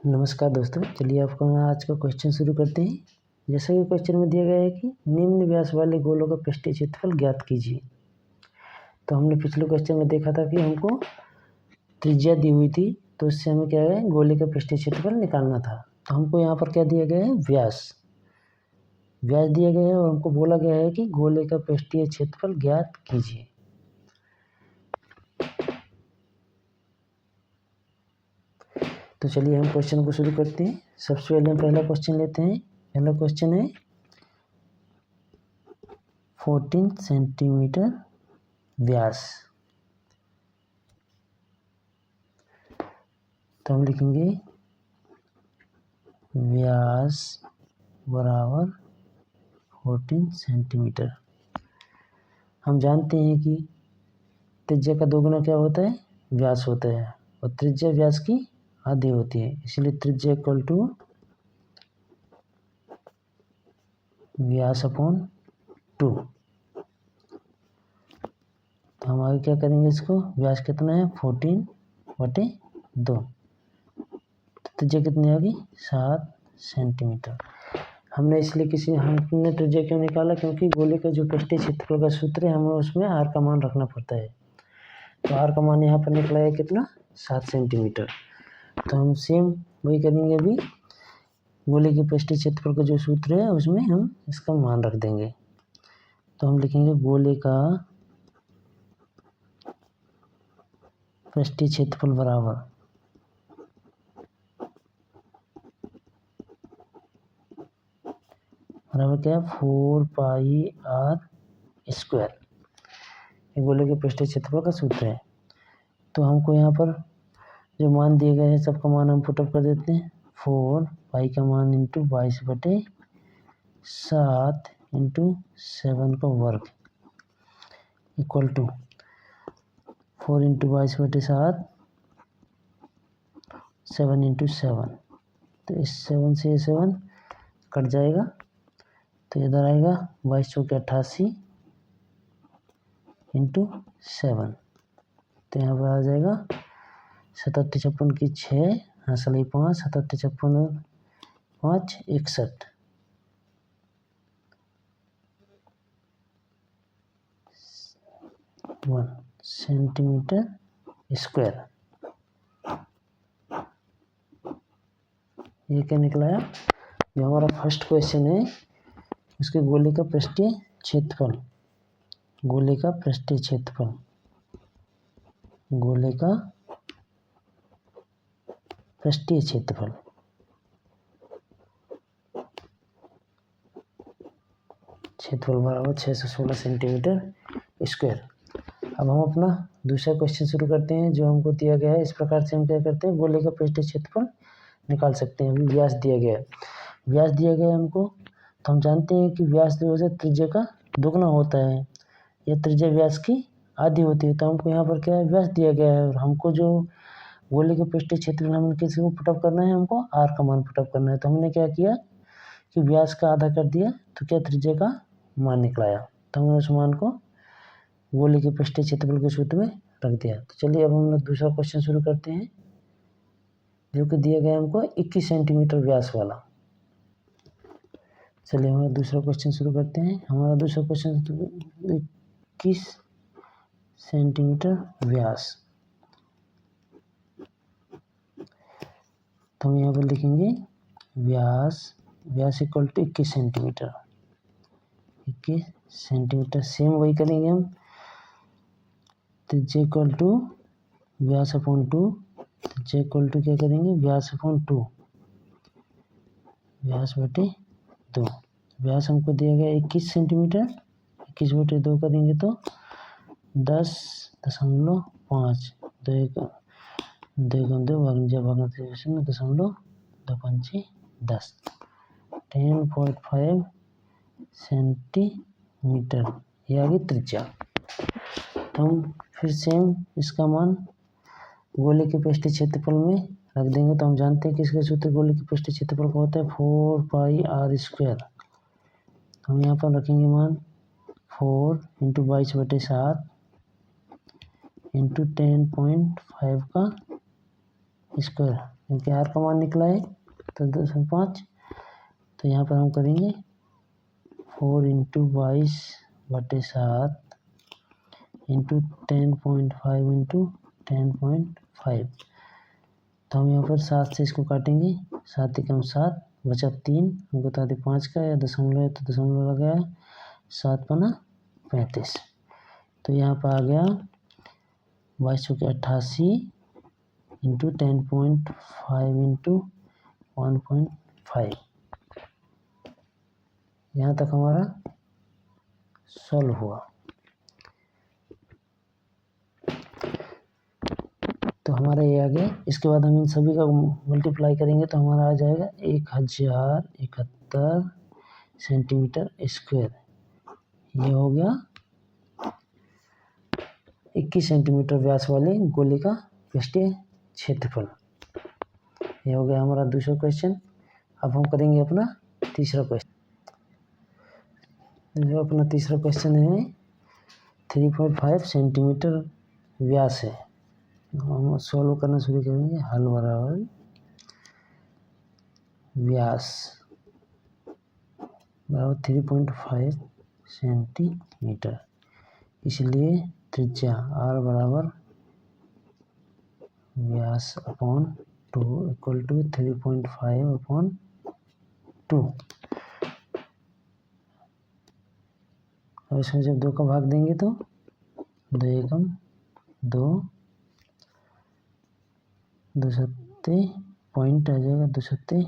नमस्कार दोस्तों, चलिए आपको आज का क्वेश्चन शुरू करते हैं। जैसा कि क्वेश्चन में दिया गया है कि निम्न व्यास वाले गोलों का पृष्ठीय क्षेत्रफल ज्ञात कीजिए। तो हमने पिछले क्वेश्चन में देखा था कि हमको त्रिज्या दी हुई थी, तो इससे हमें क्या है, गोले का पृष्ठीय क्षेत्रफल निकालना था। तो हमको यहाँ पर क्या दिया गया है, व्यास दिया गया है और हमको बोला गया है कि गोले का पृष्ठीय क्षेत्रफल ज्ञात कीजिए। तो चलिए हम क्वेश्चन को शुरू करते हैं। सबसे पहले हम पहला क्वेश्चन लेते हैं। पहला क्वेश्चन है 14 सेंटीमीटर व्यास। तो हम लिखेंगे व्यास बराबर 14 सेंटीमीटर। हम जानते हैं कि त्रिज्या का दोगुना क्या होता है, व्यास होता है, और त्रिज्या व्यास की आधी होती है, इसलिए त्रिज्या इक्वल टू व्यास अपॉन 2। तो हम आगे क्या करेंगे, इसको व्यास कितना है 14/2, तो त्रिज्या कितनी आ गई 7 सेंटीमीटर। हमने त्रिज्या क्यों निकाला, क्योंकि गोले का जो पृष्ठीय क्षेत्रफल का सूत्र है, हमें उसमें आर का मान रखना पड़ता है। तो आर का मान यहाँ पर निकला है कितना, 7 सेंटीमीटर। तो हम सेम वही करेंगे, अभी गोले के पृष्ठीय क्षेत्रफल का जो सूत्र है उसमें हम इसका मान रख देंगे। तो हम लिखेंगे गोले का पृष्ठीय क्षेत्रफल बराबर क्या, 4πr²। ये गोले के पृष्ठीय क्षेत्रफल का सूत्र है। तो हमको यहाँ पर जो मान दिए गए हैं सबका मान हम पुटअप कर देते हैं। 4 पाई का मान इंटू 22/7 इंटू 7 का वर्ग इक्वल टू 4 इंटू 22/7 7 इंटू 7। तो इस 7 से ये 7 कट जाएगा, तो इधर आएगा 22 चौके 88 इंटू 7। तो यहाँ पर आ जाएगा 77 56 की 6 हाँसली 5 77 56 5 61 1 सेंटीमीटर स्क्वायर। ये क्या निकला है, जो हमारा फर्स्ट क्वेश्चन है उसके गोले का पृष्ठीय क्षेत्रफल, गोले का पृष्ठीय क्षेत्रफल बराबर 616 सेंटीमीटर स्क्वायर। अब हम अपना दूसरा क्वेश्चन शुरू करते हैं, जो हमको दिया गया है। इस प्रकार से हम क्या करते हैं, गोले का पृष्ठीय क्षेत्रफल निकाल सकते हैं। व्यास दिया गया है हमको, तो हम जानते हैं कि व्यास त्रिज्या का दुगना होता है, यह त्रिज्या व्यास की आधी होती है। तो हमको यहाँ पर क्या है, व्यास दिया गया है, और हमको जो गोले के पृष्ठीय क्षेत्रफल हमने किसी को पुटअप करना है, हमको आर का मान पुटअप करना है। तो हमने क्या किया कि व्यास का आधा कर दिया, तो क्या त्रिज्या का मान निकलाया। तो हमने उस मान को गोले के पृष्ठीय क्षेत्रफल के सूत्र में रख दिया। तो चलिए अब हम लोग दूसरा क्वेश्चन शुरू करते हैं, जो कि दिया गया हमको 21 सेंटीमीटर व्यास वाला। चलिए हमारा दूसरा क्वेश्चन शुरू करते हैं। हमारा दूसरा क्वेश्चन 21 सेंटीमीटर व्यास। तो हम यहाँ पर लिखेंगे व्यास equal to 21 centimetre. 21 centimetre same वही करेंगे हम, त्रिज्या इक्वल टू व्यास अपॉन 2। त्रिज्या इक्वल टू क्या करेंगे, व्यास अपॉन 2, व्यास/2। व्यास हमको दिया गया 21 सेंटीमीटर, 21/2 करेंगे तो 10.5, 10.5 सेंटीमीटर, ये आ गई त्रिज्या। तो हम फिर सेम इसका मान गोले के पृष्ठीय क्षेत्रफल में रख देंगे। तो हम जानते हैं कि इसका सूत्र गोले के पृष्ठीय क्षेत्रफल का होता है 4πr²। हम यहाँ पर रखेंगे मान 4 इंटू 22/7 इंटू 10.5 का स्क्वायर, क्योंकि आर का मान निकला है तो 2.5, तो यहाँ पर हम करेंगे 4 × 22/7 इंटू 10.5 इंटू 10.5। तो हम यहाँ पर 7 से इसको काटेंगे, 7 एकम 7 बचा 3, हमको बता दें 5 का या दशमलव है तो दशमलव लगाया, 7 पना 35। तो यहाँ पर आ गया 2288 इंटू 10.5 इंटू 1.5। यहाँ तक हमारा सॉल्व हुआ। तो हमारा ये आ गया। इसके बाद हम इन सभी का मल्टीप्लाई करेंगे तो हमारा आ जाएगा 1071 सेंटीमीटर स्क्वायर। ये हो गया 21 सेंटीमीटर व्यास वाले गोले का पृष्ठीय क्षेत्रफल। ये हो गया हमारा दूसरा क्वेश्चन। अब हम करेंगे अपना तीसरा क्वेश्चन। जो अपना तीसरा क्वेश्चन है 3.5 सेंटीमीटर व्यास है। हम सॉल्व करना शुरू करेंगे। हल बराबर व्यास बराबर 3.5 सेंटीमीटर, इसलिए त्रिज्या r बराबर व्यास अपॉन 2 इक्वल टू 3.5/2। अब इसमें जब 2 का भाग देंगे तो 2 एकम 2, 2 सत्ते पॉइंट आ जाएगा, 2 सत्ते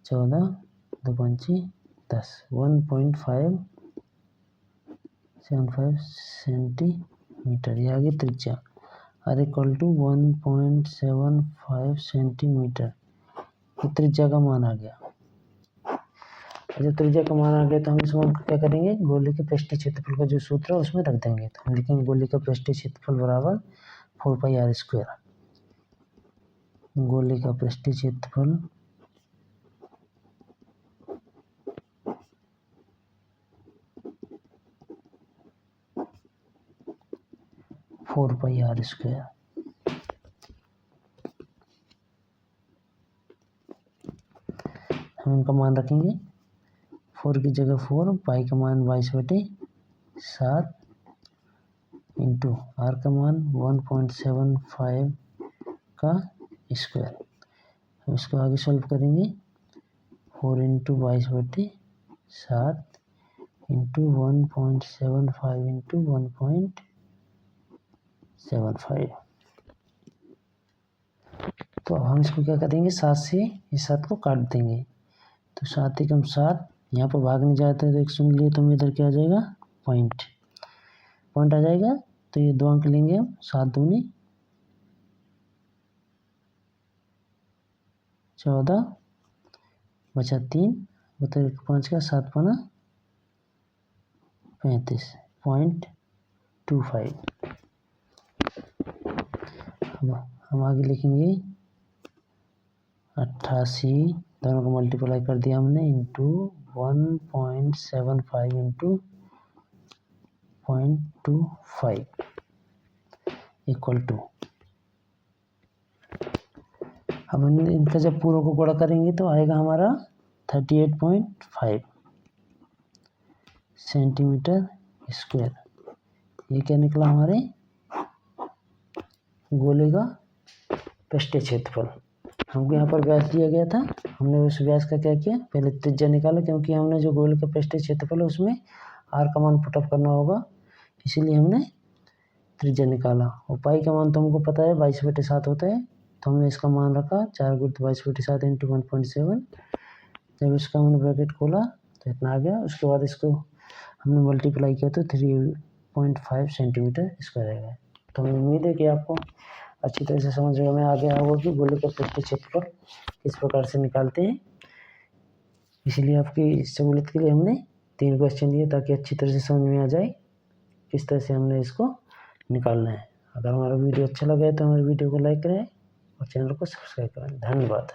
14, 2 पंची 10, 1.575 सेंटीमीटर। ये आगे त्रिज्या r इक्वल टू 1.75 सेंटीमीटर। ये त्रिज्या का मान आ गया। जब त्रिज्या का मान आ गया तो हम इसमें क्या करेंगे, गोले के पृष्ठीय क्षेत्रफल का जो सूत्र है उसमें रख देंगे। तो हम लिखेंगे गोले का पृष्ठीय क्षेत्रफल बराबर 4πr²। गोले का पृष्ठीय क्षेत्रफल 4πr²। हम इनका मान रखेंगे। 4 की जगह 4, पाई का मान 22/7 इंटू आर का मान 1.75 का स्क्वायर। हम इसको आगे सॉल्व करेंगे। 4 इंटू 22/7 इंटू 1.75 इंटू 1.75। तो अब हम इसको क्या करेंगे, 7 से इस 7 को काट देंगे। तो 7 एकम 7, यहाँ पर भाग नहीं जाता है तो 1 शून्य लिए तो हमें इधर क्या आ जाएगा, पॉइंट आ जाएगा। तो ये 2 अंक लेंगे हम, 7 दूनी 14 बचा 3 बता 5 का 7 पना 35.25। हम आगे लिखेंगे 88, दोनों को मल्टीप्लाई कर दिया हमने, इंटू 1.75 इंटू 0.25 इक्वल टू। अब हम इनका जब पूरों को गुणा करेंगे तो आएगा हमारा 38.5 सेंटीमीटर स्क्वायर। ये क्या निकला, हमारे गोले का पृष्ठीय क्षेत्रफल। हमको यहाँ पर व्यास दिया गया था, हमने उस व्यास का क्या किया, पहले त्रिज्या निकाला, क्योंकि हमने जो गोले का पृष्ठीय क्षेत्रफल है उसमें r का मान पुटअप करना होगा, इसीलिए हमने त्रिज्या निकाला। और पाई का मान तो हमको पता है 22/7 होता है, तो हमने इसका मान रखा 4 × 22/7 इंटू 1.7। जब इसका हमने ब्रैकेट खोला तो इतना आ गया। उसके बाद इसको हमने मल्टीप्लाई किया तो 3.5 सेंटीमीटर स्क्वायर आएगा। तो हमें उम्मीद है कि आपको अच्छी तरह से समझ में आ गया होगा कि गोले का पृष्ठीय क्षेत्रफल किस प्रकार से निकालते हैं। इसलिए आपकी सहूलियत के लिए हमने 3 क्वेश्चन दिए, ताकि अच्छी तरह से समझ में आ जाए किस तरह से हमने इसको निकालना है। अगर हमारा वीडियो अच्छा लगा है तो हमारे वीडियो को लाइक करें और चैनल को सब्सक्राइब करें। धन्यवाद।